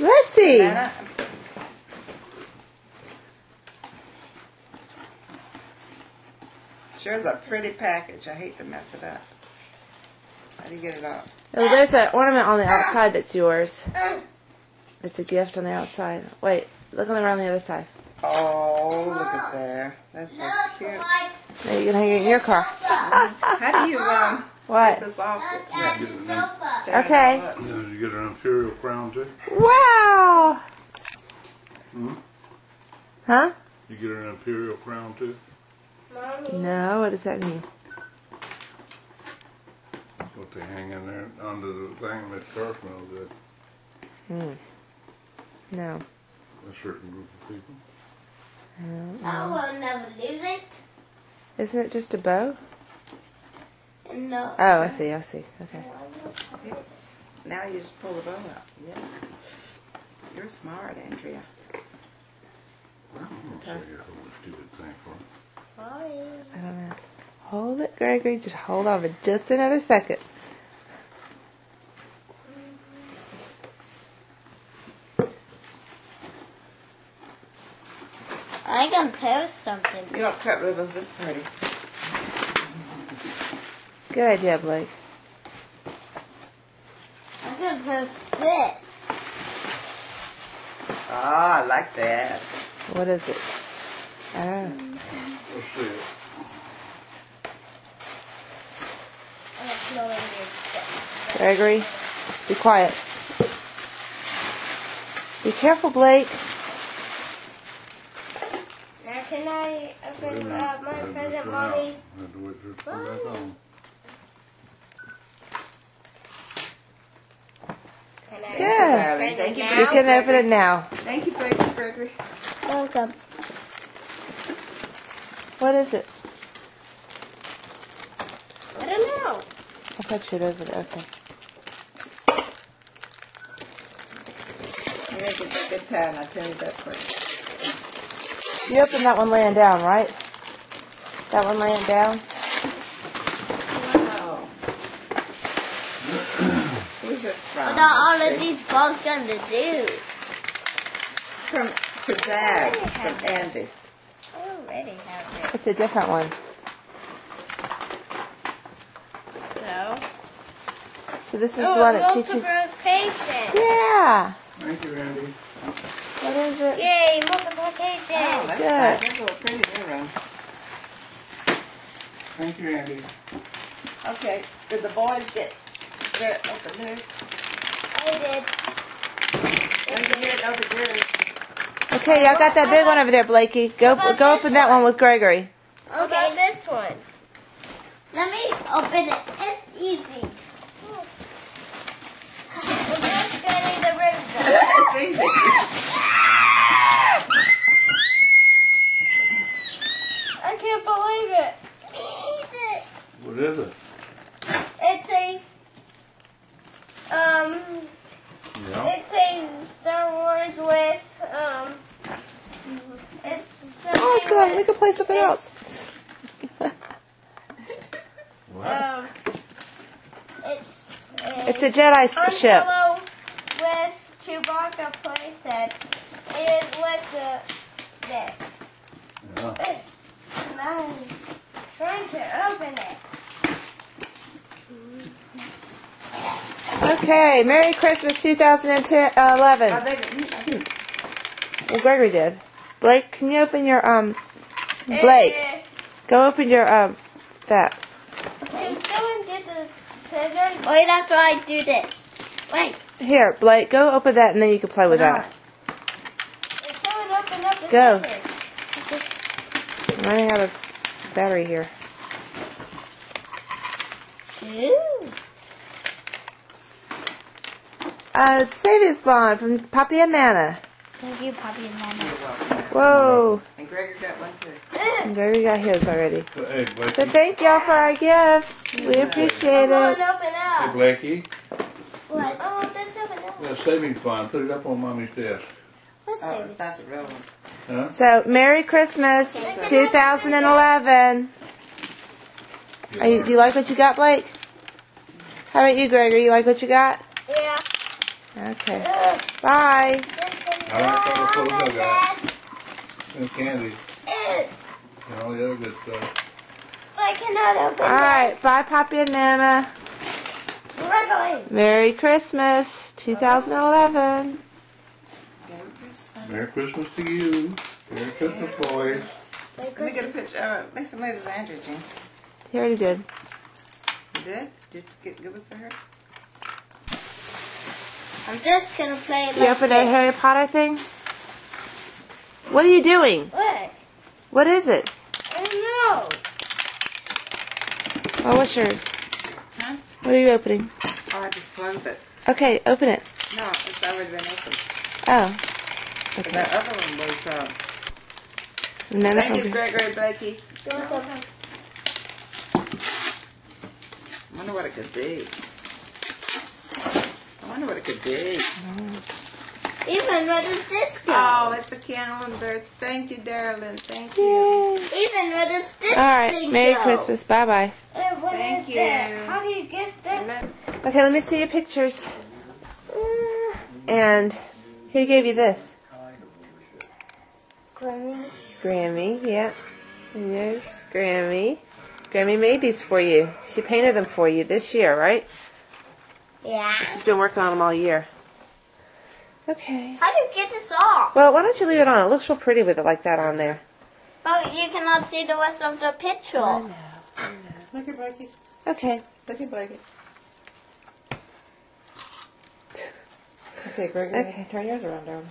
Let's see. Sure is a pretty package. I hate to mess it up. How do you get it off? Oh, there's an ornament on the outside that's yours. It's a gift on the outside. Wait, look around the other side. Oh, look at there. That's so cute. Now you can hang it in your car. How do you What? get this off? Okay. Did you get an imperial crown too? Wow. Hmm? Huh? You get an imperial crown too? No, what does that mean? What they hang in there under the thing that car smells good. No. A certain group of people. I will never lose it. Isn't it just a bow? No. Oh, I see. Okay. Yes. Now you just pull the bow out. Yes. You're smart, Andrea. I'm going to say a whole stupid thing for it. I don't know. Hold it, Gregory. Just hold on for just another second. I can post something. You don't cut ribbons this pretty. Good idea, Blake. I'm gonna post this. Ah, I like that. What is it? Oh. Let's see it. Gregory, be quiet. Be careful, Blake. Now can I open my present, Mommy? I had to wait for it to come back on. Can I Good. Darling, thank you. You can open it now. Thank you, Gregory. Welcome. What is it? I don't know. I thought you'd open it. Okay. You're going to get a good time, I'll tell you that first. You opened that one laying down, right? That one laying down? Wow. Who's it from? What are all of these balls going to do? From Dad, from Andy. I already have it. It's a different one. So this is the one that teaches. Multiplication. Yeah. Thank you, Andy. What is it? Yay, multiplication. Oh, that's Good. nice. That's a little pretty in your room. Thank you, Andy. Okay, did the boys get their open theirs? I did. Don't forget to open yours. Okay, y'all got that big one over there, Blakey. Go open that one with Gregory. Okay, this one. Let me open it. It's easy. We're just getting the ribbon. It's easy. I can't believe it. What is it? It's Yeah. it's a Star Wars with, it's something Awesome. We with, can play something else. What? It's a Jedi Han ship. Solo with Chewbacca playset. It is with this. Yeah. And I'm trying to open it. Okay, Merry Christmas 2011. Well, Gregory did. Blake, can you open your, Blake, go open your, that. Can someone get the scissors? Wait after I do this. Wait. Here, Blake, go open that and then you can play with that. Can someone open up the Go. scissors? I'm running out of battery here. Ooh. It's Savings Bond from Papi and Nana. Thank you, Papi and Mama. Whoa. And Gregor got one too. And Gregory got his already. Hey, Blakey. So thank y'all for our gifts. We appreciate Come on, it. open Hey, up. Blakey. What? Oh, let's open up. That savings bond, put it up on Mommy's desk. Let's Oh, see it's this. not the real one. Huh? So, Merry Christmas 2011. Do you like what you got, Blake? How about you, Gregory? You like what you got? Yeah. Okay. Ugh. Bye. All right, so we'll close that out. And candy. Ugh. And all the other good stuff. I cannot open All right. Bye, Poppy and Nana. Gregory. Merry Christmas 2011. Merry Christmas. Merry Christmas to you. Merry Christmas, boys. Let me get a picture. Make some movies, Andrew, Jean. He already did. You did? Did you give it to her? I'm just gonna play it You like opened a this. Harry Potter thing? What are you doing? What? What is it? I don't know. Oh, what's yours? Huh? What are you opening? Oh, I just closed it. Okay, open it. No, it's already been opened. Oh. But Okay. that other one was, Nana thank you, opened. Gregory Blakey. You want some? I wonder what it could be. I wonder what it could be. Even where does this go? Oh, it's a calendar. Thank you, darling. Thank you. Yay. Even where does this All right. thing Merry go? Christmas. Bye-bye. What Thank is you. that? How do you get this? Okay, let me see your pictures. And who gave you this? Grammy, yeah. And there's Grammy. Grammy made these for you. She painted them for you this year, right? Yeah. She's been working on them all year. Okay. How do you get this off? Well, why don't you leave it on? It looks real pretty with it like that on there. But you cannot see the rest of the picture. Look at Blakey. Okay. Look at Blakey. Okay, Gregory. Okay. Turn yours around, darling.